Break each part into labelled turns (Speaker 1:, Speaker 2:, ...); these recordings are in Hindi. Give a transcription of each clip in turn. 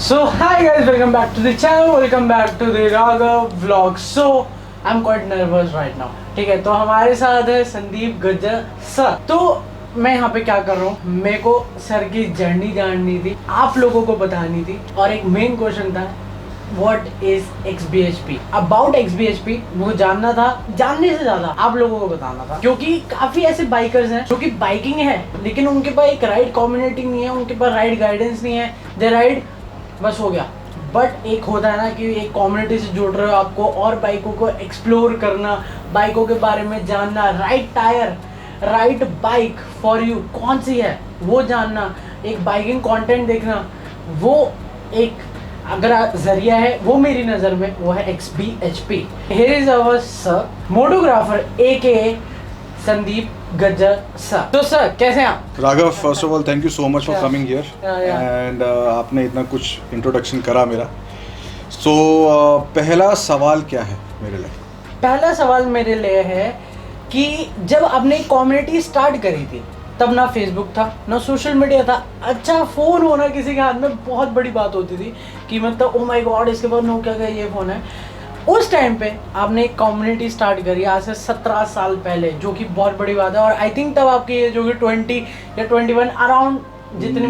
Speaker 1: So hi guys, welcome back to the channel, welcome back to the Raghav vlog. So I'm quite nervous right now. ठीक है, तो हमारे साथ है संदीप गज्जर सर. तो मैं यहाँ पे क्या कर रहा हूँ, मेरे को सर की जर्नी जाननी थी, आप लोगों को बतानी थी, और एक मेन क्वेश्चन था What is XBHP? About XBHP वो जानना था, जानने से ज़्यादा आप लोगों को बताना था, क्योंकि काफ़ी ऐसे बाइकर्स हैं जो कि बाइकिंग है लेकिन उनके पास एक राइड कम्युनिटी नहीं है, उनके पास राइड गाइडेंस नहीं है, दे राइड बस हो गया. बट एक होता है ना कि एक कम्युनिटी से जुड़ रहे हो आपको और बाइकों को एक्सप्लोर करना, बाइकों के बारे में जानना, right tyre right bike for you कौन सी है वो जानना, एक बाइकिंग कंटेंट देखना, वो एक अगर जरिया है वो मेरी नज़र में वो है XBHP. Here is our sir, मोटोग्राफर AKA Sandeep Gajjar sir. तो सर कैसे हैं आप?
Speaker 2: Raghav, first of all thank you so much for coming here and आपने इतना कुछ इंट्रोडक्शन करा मेरा. सो पहला सवाल क्या है मेरे लिए?
Speaker 1: पहला सवाल मेरे लिए है कि जब आपने कम्युनिटी स्टार्ट करी थी तब ना फेसबुक था ना सोशल मीडिया था. अच्छा, फ़ोन होना किसी के हाथ में बहुत बड़ी बात होती थी कि मतलब ओ माय गॉड इसके पास नोकिया का ये फ़ोन है. उस टाइम पे आपने एक कम्युनिटी स्टार्ट करी आज से 17 साल पहले, जो कि बहुत बड़ी बात है. और आई थिंक तब आपकी एज होगी 20 या 21 अराउंड, जितनी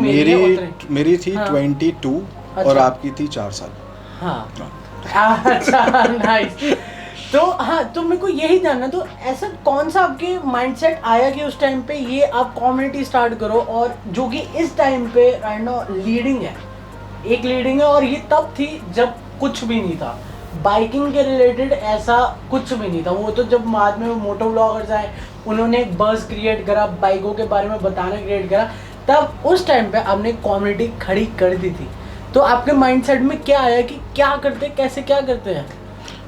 Speaker 2: मेरी थी 22 और आपकी थी 4 साल.
Speaker 1: हाँ अच्छा नाइस. तो हाँ, तो मेरे को यही जानना, तो ऐसा कौन सा आपके माइंडसेट आया कि उस टाइम पे ये आप कम्युनिटी स्टार्ट करो, और जो कि इस टाइम पे राइट नाउ लीडिंग है, एक लीडिंग है, और ये तब थी जब कुछ भी नहीं था बाइकिंग के रिलेटेड, ऐसा कुछ भी नहीं था. वो तो जब बाद में मोटो ब्लॉगर्स आए, उन्होंने एक बज़ क्रिएट करा, बाइकों के बारे में बताना क्रिएट करा, तब उस टाइम पे आपने कम्युनिटी खड़ी कर दी थी. तो आपके माइंडसेट में क्या आया कि क्या करते, कैसे क्या करते हैं?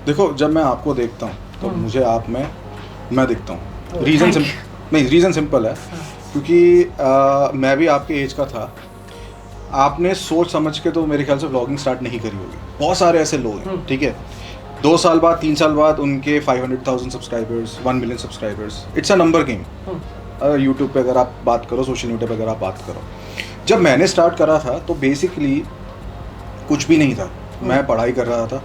Speaker 2: देखो, जब मैं आपको देखता हूँ तो मुझे आप में मैं दिखता हूँ. रीज़न सिंपल है, क्योंकि मैं भी आपके एज का था. आपने सोच समझ के तो मेरे ख्याल से व्लॉगिंग स्टार्ट नहीं करी होगी. बहुत सारे ऐसे लोग हैं, ठीक है, 2 साल बाद 3 साल बाद उनके 500,000 subscribers, 1 million subscribers. It's a number game. YouTube पे अगर आप बात करो, सोशल मीडिया पे अगर आप बात करो, जब मैंने स्टार्ट करा था तो बेसिकली कुछ भी नहीं था. मैं पढ़ाई कर रहा था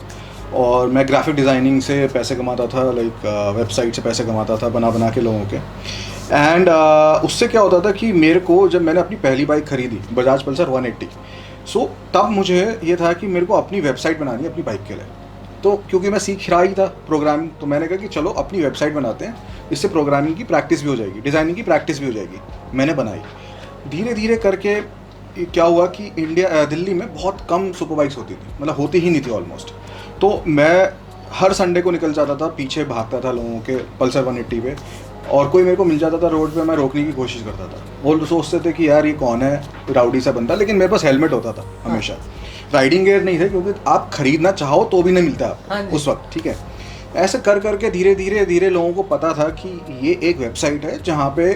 Speaker 2: और मैं ग्राफिक डिज़ाइनिंग से पैसे कमाता था, लाइक वेबसाइट से पैसे कमाता था बना के लोगों के. एंड उससे क्या होता था कि मेरे को, जब मैंने अपनी पहली बाइक खरीदी बजाज पल्सर 180, सो तब मुझे ये था कि मेरे को अपनी वेबसाइट बनानी है अपनी बाइक के लिए. तो क्योंकि मैं सीख रहा ही था प्रोग्रामिंग, तो मैंने कहा कि चलो अपनी वेबसाइट बनाते हैं, इससे प्रोग्रामिंग की प्रैक्टिस भी हो जाएगी, डिज़ाइनिंग की प्रैक्टिस भी हो जाएगी. मैंने बनाई. धीरे धीरे करके क्या हुआ कि दिल्ली में बहुत कम सुपर बाइक्स होती थी, मतलब होती ही नहीं थी ऑलमोस्ट. तो मैं हर संडे को निकल जाता था, पीछे भागता था लोगों के पल्सर 180 पे, और कोई मेरे को मिल जाता था रोड पे, मैं रोकने की कोशिश करता था. वो सोचते थे कि यार ये कौन है, राउडी सा बंदा, लेकिन मेरे पास हेलमेट होता था हमेशा. राइडिंग गियर नहीं थे, क्योंकि आप खरीदना चाहो तो भी नहीं मिलता आप उस वक्त, ठीक है. ऐसे कर करके धीरे धीरे लोगों को पता था कि ये एक वेबसाइट है जहाँ पे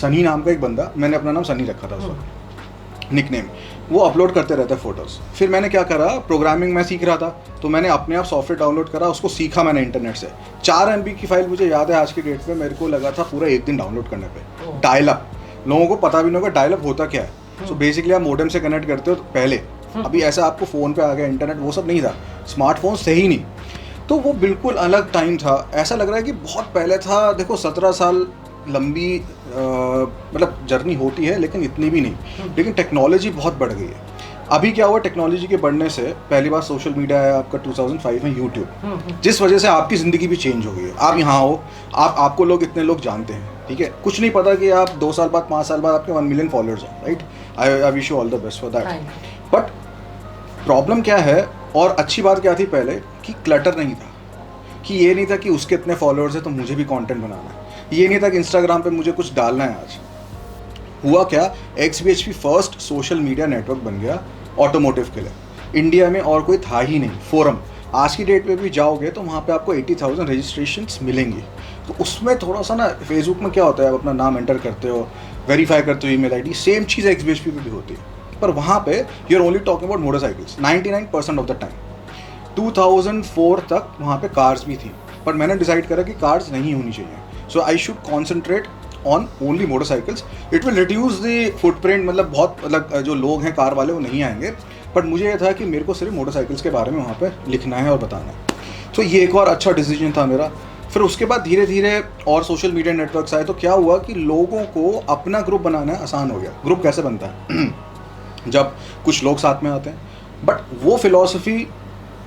Speaker 2: सनी नाम का एक बंदा, मैंने अपना नाम सनी रखा था उस वक्त, निकनेम, वो अपलोड करते रहते फ़ोटोज़. फिर मैंने क्या करा, प्रोग्रामिंग मैं सीख रहा था, तो मैंने अपने आप सॉफ्टवेयर डाउनलोड करा, उसको सीखा मैंने इंटरनेट से. 4 MB की फाइल मुझे याद है आज की डेट में, मेरे को लगा था पूरा 1 दिन डाउनलोड करने पे. डायल अप, लोगों को पता भी नहीं होगा डायल अप होता क्या है. सो बेसिकली आप मॉडेम से कनेक्ट करते हो. तो पहले अभी ऐसा आपको फ़ोन पे आ गया इंटरनेट, वो सब नहीं था, स्मार्टफोन थे ही नहीं. तो वो बिल्कुल अलग टाइम था. ऐसा लग रहा है कि बहुत पहले था. देखो 17 साल लंबी मतलब जर्नी होती है, लेकिन इतनी भी नहीं. लेकिन टेक्नोलॉजी बहुत बढ़ गई है. अभी क्या हुआ, टेक्नोलॉजी के बढ़ने से पहली बार सोशल मीडिया है आपका 2005 में, यूट्यूब, जिस वजह से आपकी ज़िंदगी भी चेंज हो गई है. आप यहाँ हो, आपको लोग इतने लोग जानते हैं, ठीक है. कुछ नहीं पता कि आप 2 साल बाद 5 साल बाद आपके 1 मिलियन फॉलोअर्स हैं, right. I wish you all the best for that. But problem क्या है, और अच्छी बात क्या थी पहले, कि क्लटर नहीं था, कि ये नहीं था कि उसके इतने फॉलोअर्स हैं तो मुझे भी कंटेंट बनाना है. ये नहीं था कि इंस्टाग्राम पे मुझे कुछ डालना है. आज हुआ क्या, XBHP first social media network बन गया ऑटोमोटिव के लिए इंडिया में, और कोई था ही नहीं. फोरम, आज की डेट पे भी जाओगे तो वहाँ पे आपको 80,000 रजिस्ट्रेशंस मिलेंगी. तो उसमें थोड़ा सा ना, फेसबुक में क्या होता है, आप अपना नाम एंटर करते हो, वेरीफाई करते हो ईमेल आईडी, सेम चीज़ XBHP पे भी होती है. पर वहाँ पे you are only talking about motorcycles 99% of the time. 2004 तक वहाँ पे कार्स भी थी, पर मैंने डिसाइड करा कि कार्स नहीं होनी चाहिए. So I should concentrate on only motorcycles. It will reduce the footprint, मतलब बहुत, मतलब जो लोग हैं कार वाले वो नहीं आएंगे, बट मुझे ये था कि मेरे को सिर्फ मोटरसाइकिल्स के बारे में वहाँ पे लिखना है और बताना है। तो ये एक और अच्छा डिसीजन था मेरा। फिर उसके बाद धीरे धीरे और सोशल मीडिया नेटवर्क्स आए, तो क्या हुआ कि लोगों को अपना ग्रुप बनाना आसान हो गया। ग्रुप कैसे बनता है जब कुछ लोग साथ में आते हैं, बट वो फिलॉसफी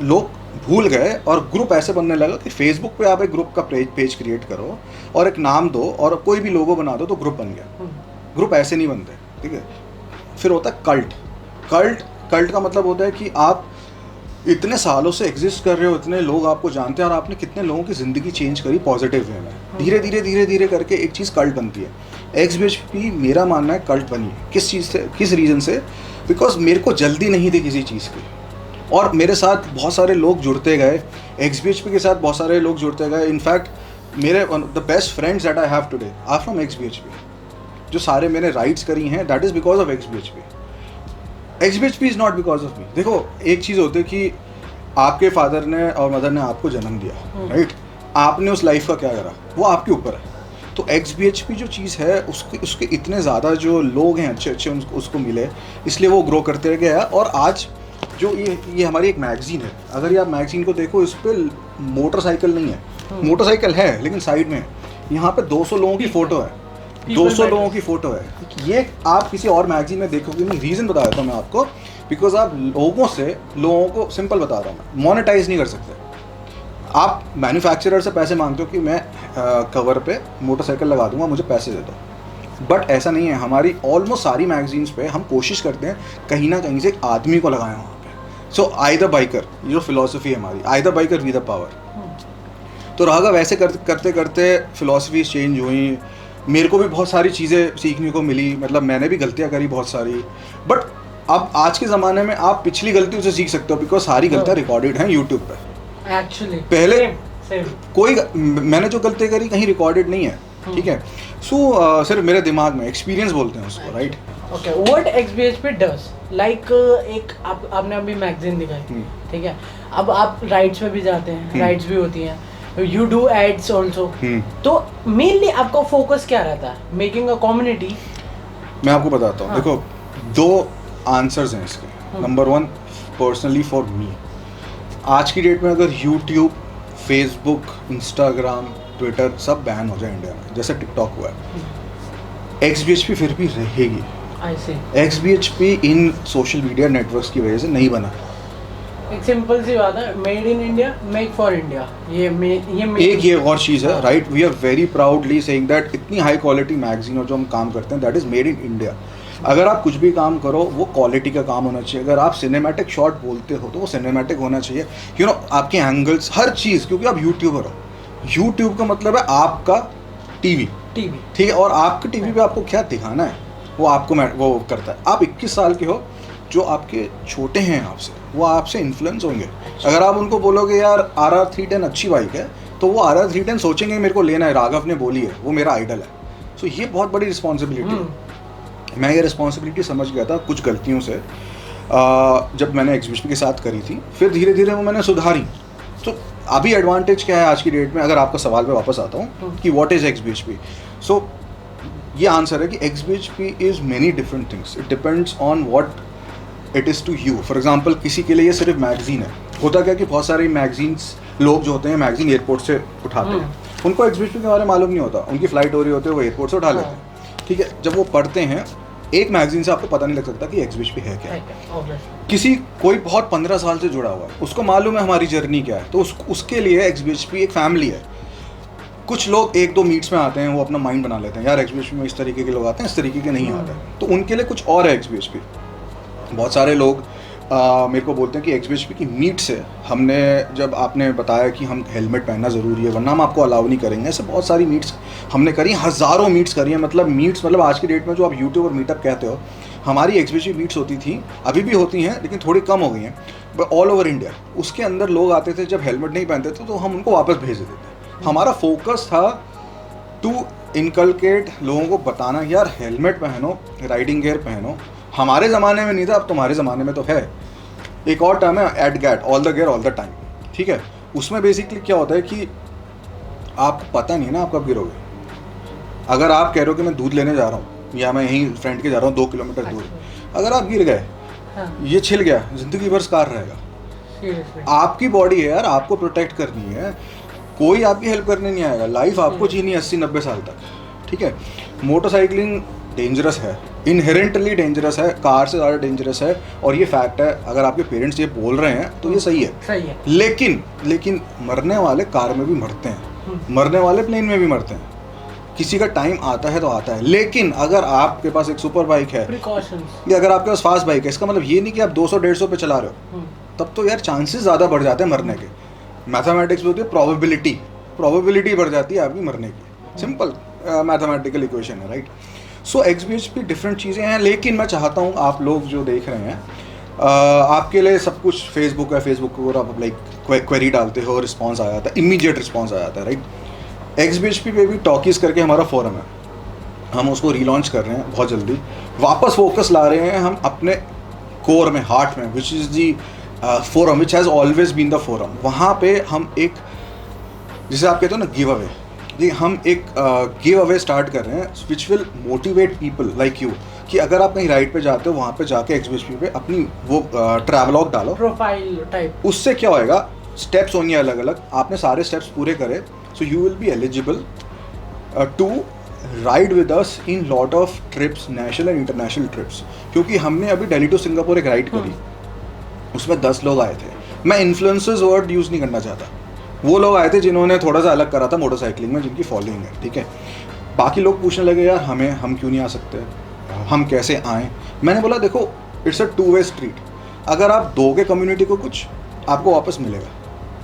Speaker 2: लोग भूल गए और ग्रुप ऐसे बनने लगा कि फेसबुक पे आप एक ग्रुप का पेज क्रिएट करो और एक नाम दो और कोई भी लोगो बना दो तो ग्रुप बन गया। ग्रुप ऐसे नहीं बनते, ठीक है। फिर होता है कल्ट का मतलब होता है कि आप इतने सालों से एग्जिस्ट कर रहे हो, इतने लोग आपको जानते हैं और आपने कितने लोगों की ज़िंदगी चेंज करी पॉजिटिव वे में। धीरे धीरे करके एक चीज़ कल्ट बनती है। XBHP मेरा मानना है कल्ट बनी है। किस चीज़ से, किस रीज़न से? बिकॉज मेरे को जल्दी नहीं थी किसी चीज़ की और मेरे साथ बहुत सारे लोग जुड़ते गए। XBHP के साथ बहुत सारे लोग जुड़ते गए। इनफैक्ट मेरे the best friends that I have today are from XBHP। जो सारे मैंने राइड्स करी हैं that is because of XBHP। XBHP is not because of me. देखो एक चीज़ होती है कि आपके फादर ने और मदर ने आपको जन्म दिया, राइट? आपने उस लाइफ का क्या करा वो आपके ऊपर है। तो XBHP जो चीज़ है उसके इतने ज़्यादा जो लोग हैं अच्छे उसको मिले, इसलिए वो ग्रो करते गया। और आज जो ये हमारी एक मैगज़ीन है, अगर ये आप मैगज़ीन को देखो, इस पर मोटरसाइकिल नहीं है, मोटरसाइकिल है लेकिन साइड में यहाँ पे 200 लोगों की फ़ोटो है, 200 लोगों की फ़ोटो है। ये आप किसी और मैगज़ीन में देखोगे नहीं। रीज़न बता देता हूँ मैं आपको, बिकॉज आप लोगों को सिंपल बता रहा हूँ मैं, मोनेटाइज नहीं कर सकते। आप मैन्युफैक्चरर से पैसे मांगते हो कि मैं कवर पे मोटरसाइकिल लगा दूंगा, मुझे पैसे दे दो, बट ऐसा नहीं है। हमारी ऑलमोस्ट सारी मैगजीन्स पे हम कोशिश करते हैं कहीं ना कहीं से एक आदमी को लगाएं वहाँ पे। सो आई द बाइकर, ये जो फिलोसफी है हमारी, I the biker we the power. तो राघव ऐसे करते करते फिलोसफी चेंज हुई। मेरे को भी बहुत सारी चीज़ें सीखने को मिली, मतलब मैंने भी गलतियाँ करी बहुत सारी, बट अब आज के ज़माने में आप पिछली गलतियों से सीख सकते हो बिकॉज सारी गलतियाँ रिकॉर्डेड हैं यूट्यूब पे।
Speaker 1: एक्चुअली
Speaker 2: पहले
Speaker 1: same.
Speaker 2: कोई मैंने जो गलती करी कहीं रिकॉर्डेड नहीं है, ठीक है। सो सिर्फ मेरे दिमाग में एक्सपीरियंस बोलते हैं उसको, right?
Speaker 1: Okay, what XBHP does like, एक आपने अभी मैगजीन दिखाई, ठीक है। अब आप राइड्स पे भी जाते हैं, राइड्स भी होती हैं, यू डू एड्स ऑल्सो। तो मेनली आपका फोकस क्या रहता है? Making a community?
Speaker 2: मैं आपको बताता हूँ। देखो दो आंसर्स हैं इसके। नंबर 1, पर्सनली फॉर मी, आज की डेट में अगर यूट्यूब, फेसबुक, इंस्टाग्राम, ट्विटर सब बैन हो जाए इंडिया में, जैसे टिकटॉक हुआ है, XBHP फिर भी रहेगी।
Speaker 1: आई सी।
Speaker 2: XBHP इन सोशल मीडिया नेटवर्क्स की वजह से नहीं बना।
Speaker 1: एक सिंपल सी बात है, made in India, make for India.
Speaker 2: एक ये और चीज़ है, right? We are very proudly saying that इतनी हाई क्वालिटी मैगजीन और जो हम काम करते हैं that is made in India. अगर आप कुछ भी काम करो वो क्वालिटी का काम होना चाहिए। अगर आप सिनेमैटिक शॉट बोलते हो तो वो सिनेमैटिक होना चाहिए, यू नो, आपके एंगल्स, हर चीज़, क्योंकि आप यूट्यूबर हो। यूट्यूब का मतलब है आपका टीवी, ठीक है। और आपके टीवी पे आपको क्या दिखाना है वो आपको वो करता है। आप 21 साल के हो, जो आपके छोटे हैं आपसे, वो आपसे इन्फ्लुएंस होंगे। अगर आप उनको बोलोगे यार RR 310 अच्छी बाइक है, तो वो RR 310 सोचेंगे मेरे को लेना है, राघव ने बोली है, वो मेरा आइडल है। सो ये बहुत बड़ी रिस्पॉन्सिबिलिटी है। मैं ये रिस्पॉन्सिबिलिटी समझ गया था कुछ गलतियों से जब मैंने XBHP के साथ करी थी, फिर धीरे धीरे वो मैंने सुधारी। तो अभी एडवांटेज क्या है आज की डेट में, अगर आपका सवाल पे वापस आता हूँ कि व्हाट इज़ XBHP, सो ये आंसर है कि XBHP is many different things, it depends on what it is to you. For example किसी के लिए ये सिर्फ मैगजीन है। होता क्या कि बहुत सारी मैगजीन्स, लोग जो होते हैं मैगजीन एयरपोर्ट से उठाते हैं, उनको XBHP के बारे में मालूम नहीं होता, उनकी फ़्लाइट हो रही होती है, वो एयरपोर्ट से उठा लेते हैं, ठीक है। जब वो पढ़ते हैं एक मैगजीन से, आपको पता नहीं लग सकता कि XBHP है क्या। कोई बहुत 15 साल से जुड़ा हुआ है, उसको मालूम है हमारी जर्नी क्या है, तो उसके लिए XBHP एक फैमिली है। कुछ लोग 1-2 मीट्स में आते हैं, वो अपना माइंड बना लेते हैं, यार XBHP में इस तरीके के लोग आते हैं, इस तरीके के नहीं आते हैं, तो उनके लिए कुछ और है XBHP। बहुत सारे लोग मेरे को बोलते हैं कि XBHP की मीट से हमने, जब आपने बताया कि हम हेलमेट पहनना ज़रूरी है वरना हम आपको अलाउ नहीं करेंगे, ऐसे बहुत सारी मीट्स हमने करी, हज़ारों मीट्स करी हैं। मतलब आज की डेट में जो आप यूट्यूब और मीटअप कहते हो, हमारी XBHP मीट्स होती थी, अभी भी होती हैं लेकिन थोड़ी कम हो गई हैं, बट ऑल ओवर इंडिया। उसके अंदर लोग आते थे, जब हेलमेट नहीं पहनते थे तो हम उनको वापस भेज देते थे। हमारा फोकस था टू इनकलकेट, लोगों को बताना यार हेलमेट पहनो, राइडिंग गियर पहनो। हमारे ज़माने में नहीं था, अब तुम्हारे ज़माने में तो है। एक और टर्म है ATGATT, all the gear all the time, ठीक है। उसमें बेसिकली क्या होता है कि आपको पता नहीं ना आप कब गिरोगे। अगर आप कह रहे हो कि मैं दूध लेने जा रहा हूँ या मैं यहीं फ्रेंड के जा रहा हूँ 2 किलोमीटर दूर, अगर आप गिर गए
Speaker 1: हाँ।
Speaker 2: ये छिल गया, जिंदगी भर स्कार रहेगा।
Speaker 1: Seriously.
Speaker 2: आपकी बॉडी है यार, आपको प्रोटेक्ट करनी है, कोई आपकी हेल्प करने नहीं आएगा। लाइफ आपको जीनी है 80-90 साल तक, ठीक है। मोटरसाइकिलिंग डेंजरस है, इनहेरेंटली डेंजरस है, कार से ज़्यादा डेंजरस है, और ये फैक्ट है। अगर आपके पेरेंट्स ये बोल रहे हैं तो ये सही है।
Speaker 1: सही है।
Speaker 2: लेकिन मरने वाले कार में भी मरते हैं, मरने वाले प्लेन में भी मरते हैं। किसी का टाइम आता है तो आता है। लेकिन अगर आपके पास एक सुपर बाइक है
Speaker 1: Precautions.
Speaker 2: या अगर आपके पास फास्ट बाइक है, इसका मतलब ये नहीं कि आप 200-150 पे चला रहे हो, तब तो यार चांसेस ज़्यादा बढ़ जाते हैं मरने के। मैथमेटिक्स में होती है प्रोबेबिलिटी बढ़ जाती है आपकी मरने की। सिंपल मैथमेटिकल इक्वेशन है, राइट। सो XBHP डिफरेंट चीज़ें हैं, लेकिन मैं चाहता हूँ आप लोग जो देख रहे हैं, आपके लिए सब कुछ फेसबुक है। फेसबुक को आप लाइक क्वेरी डालते हो, रिस्पॉन्स आ जाता है, इमीडिएट रिस्पॉन्स आ जाता है, राइट। XBHP पे भी टॉकीज़ करके हमारा फोरम है, हम उसको रीलॉन्च कर रहे हैं बहुत जल्दी। वापस फोकस ला रहे हैं हम अपने कोर में, हार्ट में, which is the forum which has always been the forum. वहाँ पे हम एक, जिसे आप कहते हो ना, गिव अवे, जी, हम एक गिव अवे स्टार्ट कर रहे हैं which will motivate people like you, कि अगर आप कहीं राइड पे जाते हो, वहाँ पे जाके XBHP पे अपनी वो ट्रैवलॉग डालो,
Speaker 1: प्रोफाइल टाइप।
Speaker 2: उससे क्या होएगा, स्टेप्स होंगे अलग अलग, आपने सारे स्टेप्स पूरे करे, so you will be eligible to ride with us in lot of trips, national and international trips. क्योंकि हमने अभी दिल्ली टू सिंगापुर एक राइड करी, उसमें 10 लोग आए थे। मैं इन्फ्लुएंसर्स वर्ड यूज़ नहीं करना चाहता, वो लोग आए थे जिन्होंने थोड़ा सा अलग करा था मोटरसाइकिलिंग में, जिनकी फॉलोइंग है, ठीक है। बाकी लोग पूछने लगे यार हम क्यों नहीं आ सकते, हम कैसे आएँ। मैंने बोला देखो, इट्स अ 2-वे स्ट्रीट। अगर आप दोगे कम्युनिटी को कुछ, आपको वापस मिलेगा।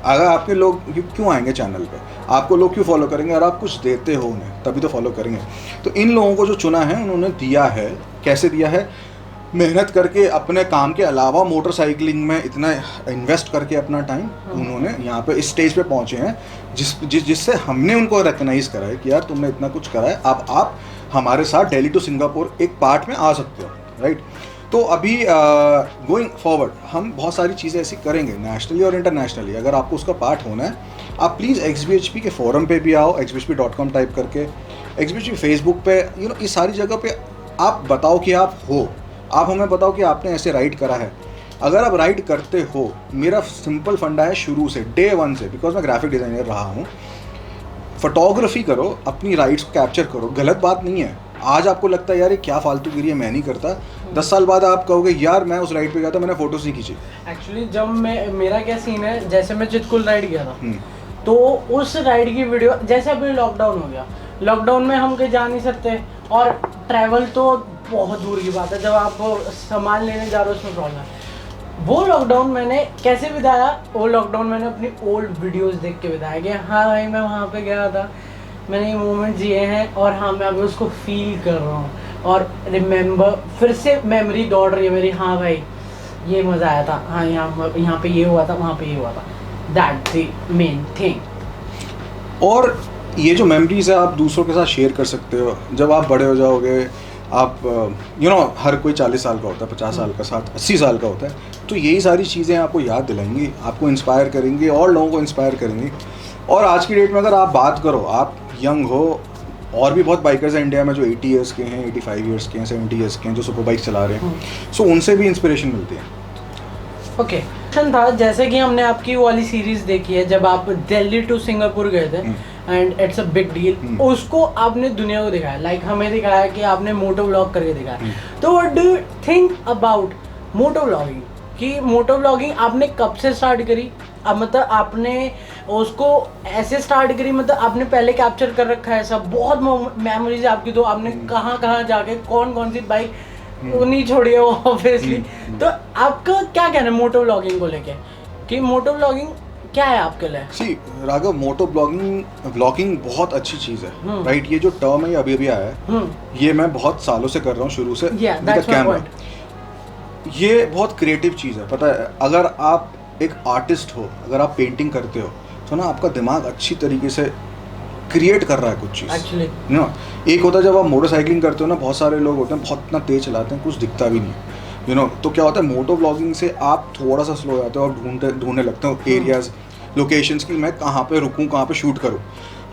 Speaker 2: अगर आपके लोग क्यों आएंगे चैनल पे, आपको लोग क्यों फॉलो करेंगे, अगर आप कुछ देते हो उन्हें तभी तो फॉलो करेंगे। तो इन लोगों को जो चुना है, उन्होंने दिया है, कैसे दिया है, मेहनत करके, अपने काम के अलावा मोटरसाइकिलिंग में इतना इन्वेस्ट करके अपना टाइम उन्होंने यहाँ पे इस स्टेज पे पहुँचे हैं, जिससे हमने उनको रिकग्नाइज़ करा है कि यार तुमने इतना कुछ करा है, अब आप हमारे साथ दिल्ली टू सिंगापुर एक पार्ट में आ सकते हो, राइट। तो अभी गोइंग फॉरवर्ड हम बहुत सारी चीज़ें ऐसी करेंगे, नेशनली और इंटरनेशनली। अगर आपको उसका पार्ट होना है, आप प्लीज़ XBHP के फोरम पे भी आओ, xbhp.com टाइप करके, XBHP फेसबुक पे, इस सारी जगह पे आप बताओ कि आप हो, आप हमें बताओ कि आपने ऐसे राइड करा है। अगर आप राइड करते हो, मेरा सिंपल फंडा है शुरू से, डे 1 से, बिकॉज मैं ग्राफिक डिज़ाइनर रहा हूँ, फोटोग्राफी करो, अपनी राइड्स को कैप्चर करो। गलत बात नहीं है। आज आपको लगता है यार ये क्या फालतूगिरी है, मैं नहीं करता, 10 साल बाद आप कहोगे यार मैं उस राइड पे गया था, मैंने फोटोज नहीं खींची।
Speaker 1: एक्चुअली जब मेरा क्या सीन है, जैसे मैं चितकुल राइड गया था, तो उस राइड की वीडियो, जैसे अभी लॉकडाउन हो गया, लॉकडाउन में हम कहीं जा नहीं सकते, और ट्रैवल तो बहुत दूर की बात है, जब आप सामान लेने जा रहे हो उसमें प्रॉब्लम है। वो लॉकडाउन मैंने कैसे बिताया, वो लॉकडाउन मैंने अपनी ओल्ड वीडियोस देख के बिताया कि हाँ भाई मैं वहाँ पे गया था, मैंने ये मोमेंट जिए हैं, और हाँ मैं अभी उसको फील कर रहा हूँ, और रिमेंबर, फिर से मेमोरी दौड़ रही है मेरी, हाँ भाई ये मज़ा आया था, हाँ यहाँ पे ये हुआ था, वहाँ पे ये हुआ था। That's the main thing.
Speaker 2: और ये जो मेमोरीज है आप दूसरों के साथ शेयर कर सकते हो। जब आप बड़े हो जाओगे, आप हर कोई 40 साल का होता है, 50 साल का, 80 साल का होता है, तो यही सारी चीज़ें आपको याद दिलाएंगी, आपको इंस्पायर करेंगी और लोगों को इंस्पायर करेंगी। और आज की डेट में अगर आप बात करो, आप यंग हो, और भी बहुत बाइकर्स हैं इंडिया में जो 80 ईयर्स के हैं, 85 ईयर्स के हैं, 70 ईयर्स के हैं, जो सुपर बाइक चला रहे हैं, सो उनसे भी इंस्पिरेशन मिलती है।
Speaker 1: ओके था, जैसे कि हमने आपकी वो वाली सीरीज देखी है जब आप दिल्ली टू सिंगापुर गए थे, and it's a big deal, उसको आपने दुनिया को दिखाया, लाइक हमें दिखाया कि आपने मोटो व्लॉग करके दिखाया। तो what do you think about moto vlogging, कि मोटो व्लॉगिंग आपने कब से स्टार्ट करी? अब मतलब आपने उसको ऐसे स्टार्ट करी, मतलब आपने पहले कैप्चर कर रखा है सब, बहुत मेमोरीज आपकी, तो आपने कहाँ कहाँ जाके कौन सी बाइक वो नहीं छोड़ी है ऑब्वियसली। तो आपका क्या कहना है मोटो व्लॉगिंग को लेके, कि मोटो व्लॉगिंग क्या है आपके लिए?
Speaker 2: सी राघव, मोटो ब्लॉगिंग बहुत अच्छी चीज़ है, राइट। ये जो टर्म है ये अभी आया है, ये मैं बहुत सालों से कर रहा हूँ, शुरू से। कैमरा, ये बहुत क्रिएटिव चीज़ है, पता है। अगर आप एक आर्टिस्ट हो, अगर आप पेंटिंग करते हो, तो ना आपका दिमाग अच्छी तरीके से क्रिएट कर रहा है कुछ चीज़, एक्चुअली ना। एक होता है जब आप मोटरसाइकिलिंग करते हो ना, बहुत सारे लोग होते हैं बहुत इतना तेज चलाते हैं, कुछ दिखता भी नहीं, तो क्या होता है, मोटो व्लॉगिंग से आप थोड़ा सा स्लो जाते हो और ढूंढने लगते हो एरियाज, लोकेशंस की, मैं कहाँ पे रुकूँ, कहाँ पे शूट करूँ।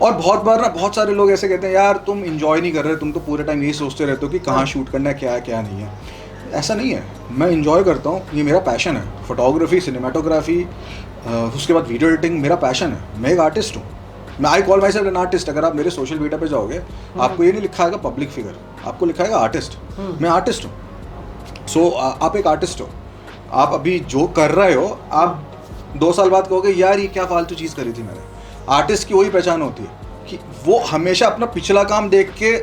Speaker 2: और बहुत बार ना बहुत सारे लोग ऐसे कहते हैं यार तुम इंजॉय नहीं कर रहे, तुम तो पूरे टाइम यही सोचते रहते हो कि कहाँ शूट करना है, क्या नहीं है। ऐसा नहीं है, मैं इंजॉय करता हूँ, ये मेरा पैशन है। फोटोग्राफी, सिनेमाटोग्राफी, उसके बाद वीडियो एडिटिंग मेरा पैशन है। मैं एक आर्टिस्ट हूँ, मैं I call my self an artist. अगर आप मेरे सोशल मीडिया पे जाओगे आपको ये नहीं लिखा आएगा पब्लिक फिगर, आपको लिखा आएगा आर्टिस्ट। मैं आर्टिस्ट हूँ। सो आप एक आर्टिस्ट हो, आप अभी जो कर रहे हो, आप 2 साल बाद कहोगे यार ये क्या फालतू चीज़ करी थी मैंने। आर्टिस्ट की वही पहचान होती है कि वो हमेशा अपना पिछला काम देख के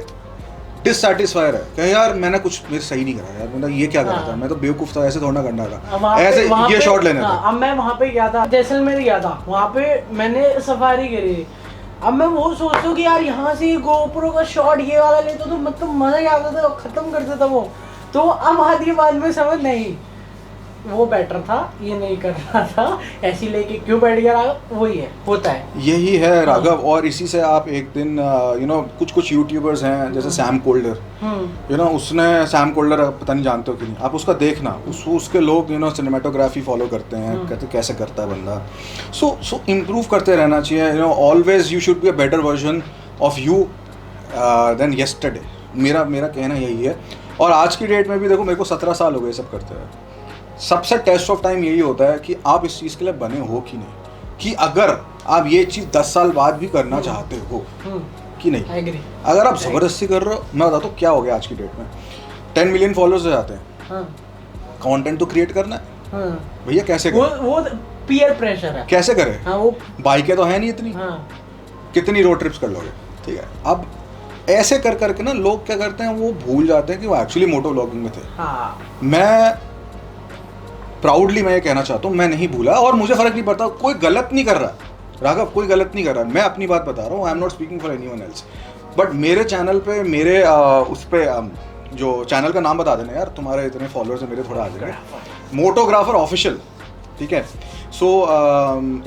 Speaker 2: डिससेटिस्फायर है कि यार मैंने कुछ मेरे सही नहीं करा, यार मैंने ये क्या करा था, मैं तो बेवकूफ़ था, ऐसे थोड़ा करना था, ऐसे ये शॉट लेने थे।
Speaker 1: अब मैं वहाँ पे गया था, जैसलमेर गया था, वहाँ पे मैंने सफारी करी। अब मैं वो सोचता हूँ कि यार यहाँ से गोप्रो का शॉट ये वाला लेता तो मतलब मज़ा ही आता था, ख़त्म कर देता वो। तो अब आधी बाद में समझ नहीं, वो बेटर था, ये नहीं करना था, ऐसी लेके क्यों बैठ गया राघव। वही है, होता है,
Speaker 2: यही है राघव। और इसी से आप एक दिन कुछ यूट्यूबर्स हैं जैसे सैम कोल्डर, उसने सैम कोल्डर पता नहीं जानते हो कि नहीं, आप उसका देखना, उसके लोग सिनेमाटोग्राफी फॉलो करते हैं, कहते कैसे करता है बंदा। सो इम्प्रूव करते रहना चाहिए। Always you should be a better version of you than yesterday. मेरा कहना यही है। और आज की डेट में भी देखो, मेरे को 17 साल हो गए सब करते हुए। सबसे टेस्ट ऑफ टाइम यही होता है कि आप इस चीज़ के लिए बने हो कि नहीं, कि अगर आप ये चीज़ 10 साल बाद भी करना चाहते हो कि नहीं। अगर आप ज़बरदस्ती कर रहे हो, मैं बताता हूँ क्या हो गया आज की डेट में। 10 मिलियन फॉलोअर्स हो जाते हैं, कंटेंट तो क्रिएट करना है भैया, कैसे करें?
Speaker 1: वो पीयर प्रेशर है,
Speaker 2: कैसे करें?
Speaker 1: वो
Speaker 2: बाइकें तो है नहीं इतनी, कितनी रोड ट्रिप्स कर लोगे, ठीक है। अब ऐसे कर करके ना लोग क्या करते हैं, वो भूल जाते हैं कि वो एक्चुअली मोटो व्लॉगिंग में थे। मैं प्राउडली मैं ये कहना चाहता हूँ, मैं नहीं भूला, और मुझे फ़र्क नहीं पड़ता, कोई गलत नहीं कर रहा राघव, कोई गलत नहीं कर रहा। मैं अपनी बात बता रहा हूँ, I am not speaking for anyone else. But मेरे चैनल पे, मेरे उस पर जो चैनल का नाम बता देना यार, तुम्हारे इतने फॉलोअर्स हैं मेरे, थोड़ा आ जाएंगे, मोटोग्राफर ऑफिशियल, ठीक है। सो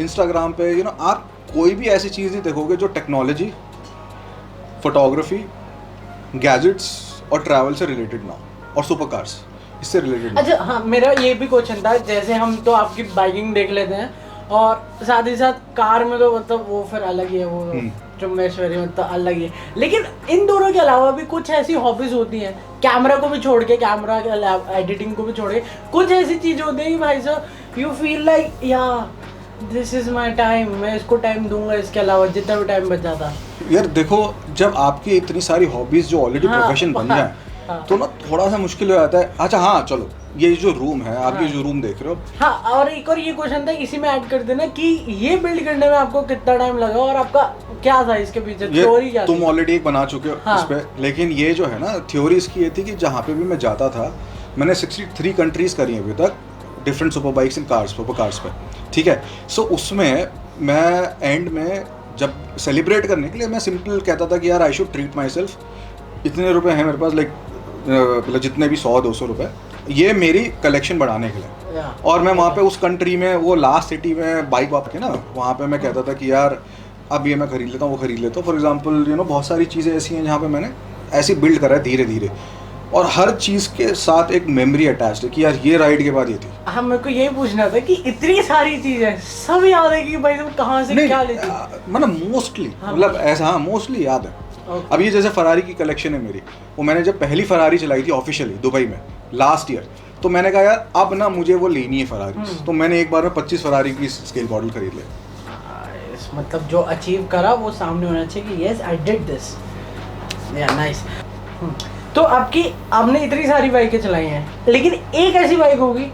Speaker 2: इंस्टाग्राम पे आप कोई भी ऐसी चीज़ नहीं देखोगे जो टेक्नोलॉजी, फोटोग्राफी, गैजेट्स और ट्रैवल से रिलेटेड ना हो, और सुपर कार्स इससे रिलेटेड।
Speaker 1: अच्छा हाँ, मेरा ये भी क्वेश्चन था, जैसे हम तो आपकी बाइकिंग देख लेते हैं, और साथ ही साथ कार में तो मतलब वो फिर अलग ही है, वो चुम्बेश्वरी मतलब अलग ही है। लेकिन इन दोनों के अलावा भी कुछ ऐसी हॉबीज होती हैं, कैमरा को भी छोड़ के, कैमरा एडिटिंग को भी छोड़ के, कुछ ऐसी चीज़ होती है कि भाई साहब यू फील लाइक या दिस इज माई टाइम, मैं इसको टाइम दूंगा, इसके अलावा जितना भी टाइम बच जाता।
Speaker 2: यार देखो, जब आपकी इतनी सारी हॉबीज जो ऑलरेडी प्रोफेशन बन जाए, तो ना थोड़ा सा मुश्किल हो जाता है। अच्छा हाँ चलो, ये जो रूम है, आप ये जो रूम देख रहे हो,
Speaker 1: हाँ, और एक और ये क्वेश्चन था, इसी में ऐड कर देना कि ये बिल्ड करने में आपको कितना टाइम लगा और आपका क्या था इसके पीछे थ्योरी क्या
Speaker 2: थी? तुम ऑलरेडी एक बना चुके हो इस पे, लेकिन ये जो है ना थ्योरी इसकी ये थी कि जहाँ पे भी मैं जाता था, मैंने 63 कंट्रीज करी अभी तक, different super bikes and cars, super cars पे, ठीक है। सो उसमें मैं एंड में जब सेलिब्रेट करने के लिए मैं सिंपल कहता था कि यार I should treat my self, इतने रुपए हैं मेरे पास, लाइक मतलब जितने भी 100-200 रुपए, ये मेरी कलेक्शन बढ़ाने के लिए। और मैं वहाँ पे उस कंट्री में, वो लास्ट सिटी में बाइक वापस के ना, वहाँ पे मैं कहता था कि यार अब ये मैं खरीद लेता हूँ, वो खरीद लेता हूँ। फॉर एग्जांपल बहुत सारी चीज़ें ऐसी हैं जहाँ पे मैंने ऐसी बिल्ड करा है धीरे धीरे, और हर चीज़ के साथ एक मेमोरी अटैच्ड है कि यार ये राइड के बाद ये थी।
Speaker 1: हाँ, मेरे को यही पूछना था कि इतनी सारी चीज़ें सब याद है कि भाई तुम कहाँ से क्या लेती?
Speaker 2: मतलब मोस्टली, मतलब ऐसा, हाँ मोस्टली याद है। अब ये जैसे फरारी की कलेक्शन है मेरी, वो मैंने जब पहली फरारी चलाई थी ऑफिशियली दुबई में लास्ट ईयर, तो मैंने कहा यार अब ना मुझे वो लेनी है फरारी, तो मैंने एक बार में 25 फरारी की स्केल मॉडल खरीद ले।
Speaker 1: मतलब जो अचीव करा वो सामने होना चाहिए कि यस आई डिड दिस, या नाइस। तो आपने इतनी सारी बाइकें चलाई हैं, लेकिन एक ऐसी बाइक होगी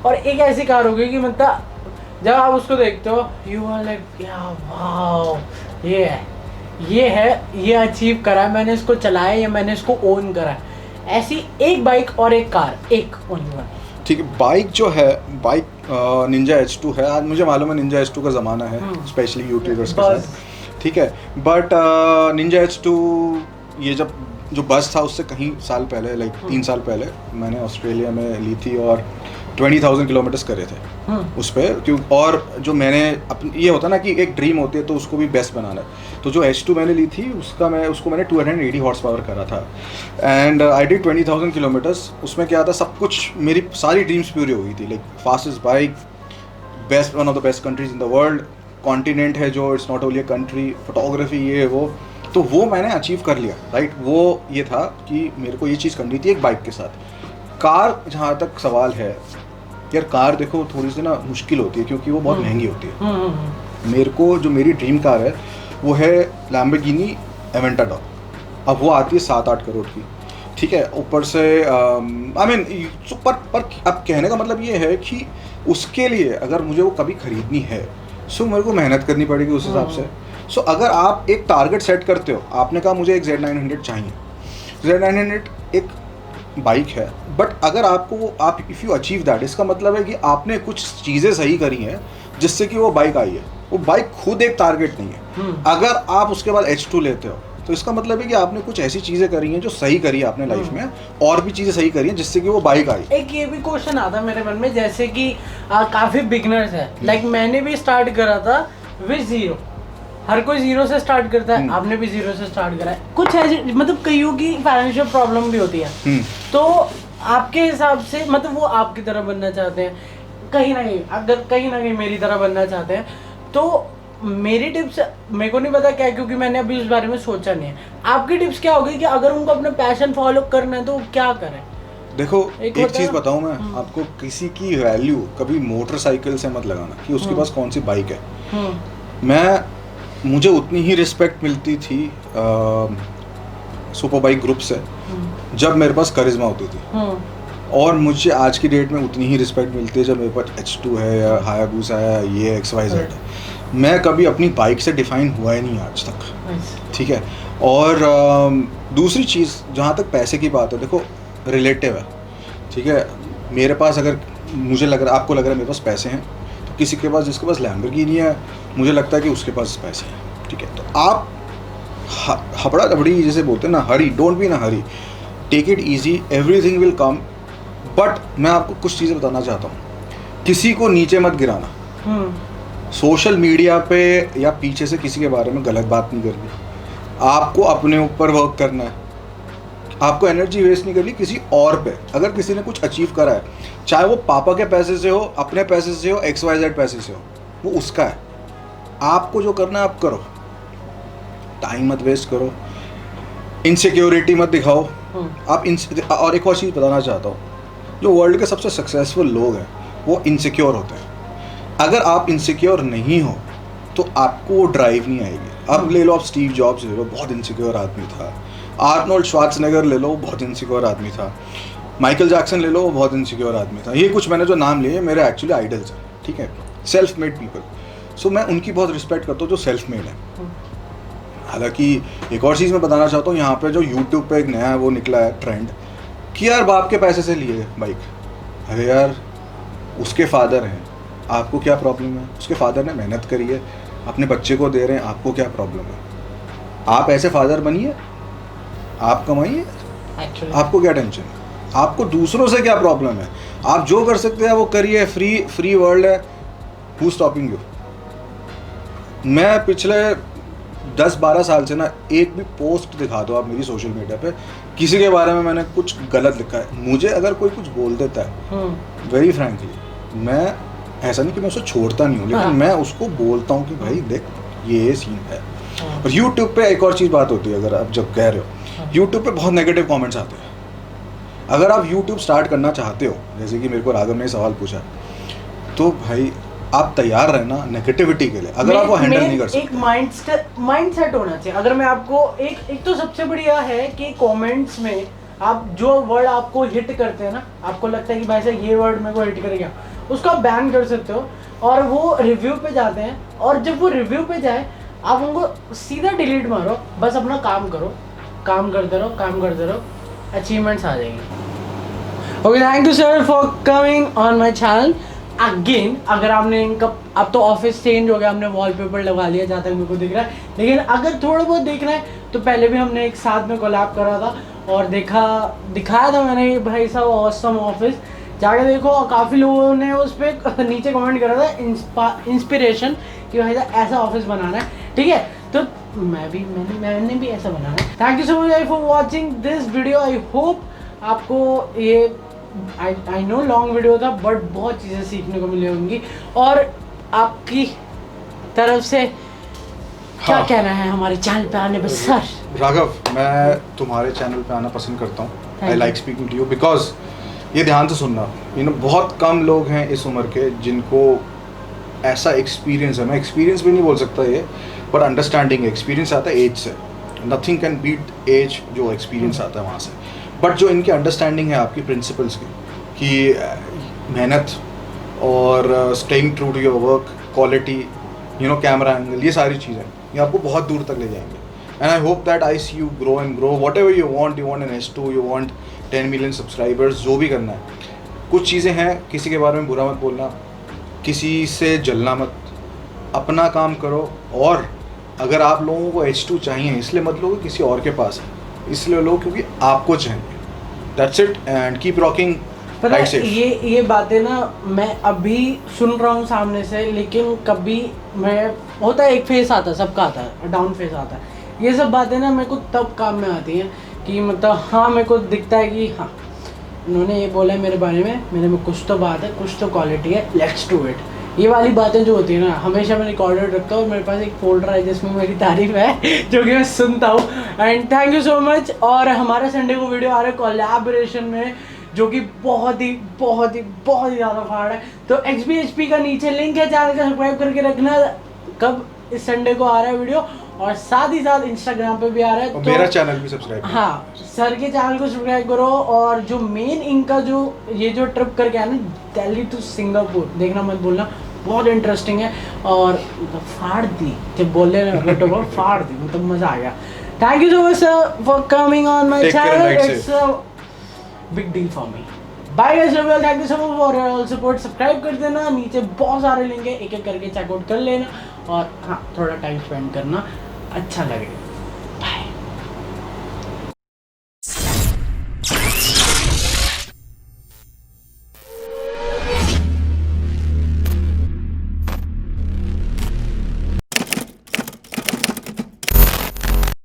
Speaker 1: और एक ऐसी कार होगी कि मतलब जब आप उसको देखते हो यू आर लाइक या वाओ, ये अचीव करा है मैंने, इसको चलाया या मैंने इसको ओन करा है। ऐसी एक बाइक और एक कार, एक ओनली वन।
Speaker 2: ठीक है, बाइक जो है, बाइक निंजा H2 है। आज मुझे मालूम है निंजा H2 का ज़माना है, स्पेशली यूट्यूबर्स के साथ, ठीक है। बट निंजा H2 ये जब जो बस था उससे कहीं साल पहले, लाइक 3 साल पहले मैंने ऑस्ट्रेलिया में ली थी, और 20,000 किलोमीटर्स करे थे उस पर। क्यों? और जो मैंने ये होता ना कि एक ड्रीम होती है तो उसको भी बेस्ट बनाना है, तो जो H2 मैंने ली थी उसको मैंने 280 हॉर्स पावर करा था, एंड आई डिड 20,000 किलोमीटर्स। उसमें क्या था, सब कुछ मेरी सारी ड्रीम्स पूरी हो गई थी, like fastest bike, best, one of the best countries in the world, continent है जो it's not only a country, photography ये वो, तो वो मैंने अचीव कर लिया, राइट। वो ये था कि मेरे को ये चीज़ करनी थी एक बाइक के साथ। कार जहाँ तक सवाल है यार, कार देखो थोड़ी सी ना मुश्किल होती है क्योंकि वो बहुत महंगी होती है। मेरे को जो मेरी ड्रीम कार है वो है लैम्बोर्गिनी एवेंटाडोर। अब वो आती है 7-8 करोड़ की, ठीक है। ऊपर से आई मीन पर अब कहने का मतलब ये है कि उसके लिए अगर मुझे वो कभी खरीदनी है सो मेरे को मेहनत करनी पड़ेगी उस हिसाब से। सो अगर आप एक टारगेट सेट करते हो, आपने कहा मुझे एक Z900 चाहिए, Z900 एक बाइक है, बट अगर आपको वो आप इफ़ यू अचीव दैट, इसका मतलब है कि आपने कुछ चीज़ें सही करी हैं जिससे कि वो बाइक आई है। वो बाइक खुद एक टारगेट नहीं है। अगर आप उसके बाद H2 लेते हो तो इसका मतलब है कि आपने कुछ ऐसी चीज़ें करी हैं जो सही करी है आपने लाइफ में, और भी चीज़ें सही करी हैं जिससे कि वो बाइक आई।
Speaker 1: एक ये भी क्वेश्चन आता मेरे मन में, जैसे कि काफ़ी बिगनर्स है, लाइक मैंने भी स्टार्ट करा था विद जीरो। हर कोई जीरो से स्टार्ट करता है, आपने भी जीरो से स्टार्ट करा है। कुछ ऐसे मतलब कईयों की फाइनेंशियल प्रॉब्लम भी होती है, तो आपके हिसाब से मतलब वो आपकी तरह बनना चाहते हैं कहीं ना कहीं, अगर कहीं ना कहीं मेरी तरह बनना चाहते हैं, तो मेरी टिप्स मेरे को नहीं पता क्या है, क्योंकि मैंने अभी उस बारे में सोचा नहीं है। आपकी टिप्स क्या होगी कि अगर उनको अपना पैशन फॉलो करना है तो वो क्या करें?
Speaker 2: देखो एक चीज़ बताऊं मैं आपको, किसी की वैल्यू कभी मोटरसाइकिल से मत लगाना कि उसके पास कौन सी बाइक है। मुझे उतनी ही रिस्पेक्ट मिलती थी सुपर बाइक ग्रुप से जब मेरे पास करिश्मा होती थी, और मुझे आज की डेट में उतनी ही रिस्पेक्ट मिलती है जब मेरे पास H2 है या हायाबुसा है, ये XYZ है। मैं कभी अपनी बाइक से डिफाइन हुआ ही नहीं आज तक, ठीक है। और दूसरी चीज़ जहाँ तक पैसे की बात है, देखो रिलेटिव है, ठीक है। मेरे पास अगर मुझे लग रहा, आपको लग रहा है मेरे पास पैसे हैं, तो किसी के पास जिसके पास लैम्बोर्गिनी है मुझे लगता है कि उसके पास पैसे हैं, ठीक है। तो आप हबड़ा दबड़ी जैसे बोलते हैं ना, hurry, don't be in a hurry, take it easy, everything will come. But मैं आपको कुछ चीज़ें बताना चाहता हूँ, किसी को नीचे मत गिराना। सोशल मीडिया पे या पीछे से किसी के बारे में गलत बात नहीं करनी, आपको अपने ऊपर वर्क करना है। आपको एनर्जी वेस्ट नहीं करनी किसी और पे। अगर किसी ने कुछ अचीव करा है, चाहे वो पापा के पैसे से हो, अपने पैसे से हो, XYZ पैसे से हो, वो उसका है। आपको जो करना है आप करो, टाइम मत वेस्ट करो, इनसिक्योरिटी मत दिखाओ। आप और एक और चीज़ बताना चाहता हूँ, जो वर्ल्ड के सबसे सक्सेसफुल लोग हैं वो इनसिक्योर होते हैं। अगर आप इनसिक्योर नहीं हो तो आपको वो ड्राइव नहीं आएगी। अब ले लो, आप स्टीव जॉब्स ले लो, बहुत इनसिक्योर आदमी था। आर्नोल्ड श्वार्ज़नेगर ले लो, बहुत इनसिक्योर आदमी था। माइकल जैक्सन ले लो, वो बहुत इनसिक्योर आदमी था। ये कुछ मैंने जो नाम लिए मेरे एक्चुअली आइडल्स हैं, ठीक है, सेल्फ मेड पीपल। सो मैं उनकी बहुत रिस्पेक्ट करता हूँ जो सेल्फ मेड है। हालांकि एक और चीज़ मैं बताना चाहता हूँ, यहाँ पे जो यूट्यूब पे एक नया वो निकला है ट्रेंड कि यार बाप के पैसे से लिए बाइक। अरे यार उसके फादर हैं, आपको क्या प्रॉब्लम है? उसके फादर ने मेहनत करी है, अपने बच्चे को दे रहे हैं, आपको क्या प्रॉब्लम है? आप ऐसे फादर बनिए, आप कमाइए, आपको क्या टेंशन है? आपको दूसरों से क्या प्रॉब्लम है? आप जो कर सकते हैं वो करिए, फ्री वर्ल्ड है, हु स्टॉपिंग यू? मैं पिछले 10-12 साल से ना एक भी पोस्ट दिखा दो आप मेरी सोशल मीडिया पे, किसी के बारे में मैंने कुछ गलत लिखा है। मुझे अगर कोई कुछ बोल देता है, वेरी फ्रैंकली, मैं ऐसा नहीं कि मैं उसे छोड़ता नहीं हूँ, लेकिन मैं उसको बोलता हूँ कि भाई देख ये सीन है। और यूट्यूब पे एक और चीज़ बात होती है, अगर आप जब कह रहे हो, यूट्यूब पे बहुत नेगेटिव कमेंट्स आते हैं। अगर आप यूट्यूब स्टार्ट करना चाहते हो, जैसे कि मेरे को राघव ने सवाल पूछा, तो भाई आप तैयार रहना नेगेटिविटी के लिए, अगर आप वो हैंडल नहीं कर सकते।
Speaker 1: एक माइंड सेट होना चाहिए। अगर मैं आपको एक तो सबसे बढ़िया है कि कमेंट्स में आप जो वर्ड आपको हिट करते हैं ना, आपको लगता है कि भाई साहब ये वर्ड मेरे को हिट कर गया, उसको आप बैन कर सकते हो। और वो रिव्यू पे जाते हैं, और जब वो रिव्यू पे जाए आप उनको सीधा डिलीट मारो, बस अपना काम करो, काम करते रहो, अचीवमेंट्स आ जाएंगी। Okay, thank you sir for coming on my channel again. अगर आपने इनका, अब तो ऑफिस चेंज हो गया, हमने वॉलपेपर लगा लिया जहाँ तक मेरे को दिख रहा है, लेकिन अगर थोड़ा बहुत देखना है तो पहले भी हमने एक साथ में कोलैब करा था और दिखाया था मैंने भाई साहब ऑसम ऑफिस, जाके देखो। काफ़ी लोगों ने उस पर नीचे कमेंट करा था इंस्पिरेशन कि भाई साहब ऐसा ऑफिस बनाना है, ठीक है। तो मैंने भी ऐसा बनाना है। Thank you so much for watching this video. I hope आपको ये आई नो लॉन्ग वीडियो था, बट बहुत चीज़ें सीखने को मिली होंगी। और आपकी तरफ से क्या कहना है हमारे चैनल पे आने पर? सर
Speaker 2: राघव, मैं तुम्हारे चैनल पे आना पसंद करता हूँ। I like speaking to you because ये ध्यान से सुनना, बहुत कम लोग हैं इस उम्र के जिनको ऐसा एक्सपीरियंस है। मैं एक्सपीरियंस भी नहीं बोल सकता ये, बट अंडरस्टैंडिंग एक्सपीरियंस आता है एज से। नथिंग कैन बीट एज, जो एक्सपीरियंस आता है वहाँ से। बट जो इनकी अंडरस्टैंडिंग है आपकी प्रिंसिपल्स की, कि मेहनत और staying true to your work, quality, camera angle, ये सारी चीज़ें ये आपको बहुत दूर तक ले जाएंगे। And I hope that I see you grow and grow, whatever you want an S2, you want 10 million subscribers, जो भी करना है। कुछ चीज़ें हैं, किसी के बारे में बुरा मत बोलना, किसी से जलना मत, अपना काम करो। और अगर आप लोगों को H2 चाहिए, इसलिए मत लो कि किसी और के पास है, इसलिए लो क्योंकि आपको चाहिए। That's it, and keep rocking.
Speaker 1: पता है ये बातें ना मैं अभी सुन रहा हूँ सामने से, लेकिन कभी मैं होता है एक फेस आता है, सबका आता है, डाउन फेस आता है। ये सब बातें ना मेरे को तब काम में आती हैं कि मतलब हाँ मेरे को दिखता है कि हाँ उन्होंने ये बोला है मेरे बारे में कुछ तो बात है, कुछ तो क्वालिटी है, लेट्स डू इट। ये वाली बातें जो होती है ना, हमेशा मैं रिकॉर्डेड रखता हूँ और मेरे पास एक फोल्डर है जिसमें मेरी तारीफ है जो कि मैं सुनता हूँ। And thank you so much. और हमारे संडे को वीडियो आ रहा है कोलैबोरेशन में, जो कि बहुत ही ज़्यादा फाड़ है। तो XBHP का नीचे लिंक है, चैनल का सब्सक्राइब करके रखना। कब इस संडे को आ रहा है वीडियो, और साथ ही साथ इंस्टाग्राम पे भी आ रहा है। तो
Speaker 2: मेरा चैनल भी सब्सक्राइब करो।
Speaker 1: हाँ, सर के चैनल को सब्सक्राइब करो। और जो मेन इनका जो ट्रिप करके आया ना, दिल्ली टू सिंगापुर, देखना मत बोलना, बहुत इंटरेस्टिंग है। और मतलब फाड़ दी, जब बोले ना फाड़ दी, मतलब मज़ा आ गया। Thank you so much sir for coming on my channel, it's big deal for me. Bye guys, thank you so much for your support. Subscribe कर देना, नीचे बहुत सारे लिंक है, एक एक करके चेकआउट कर लेना। और हाँ, थोड़ा टाइम स्पेंड करना, अच्छा लगेगा।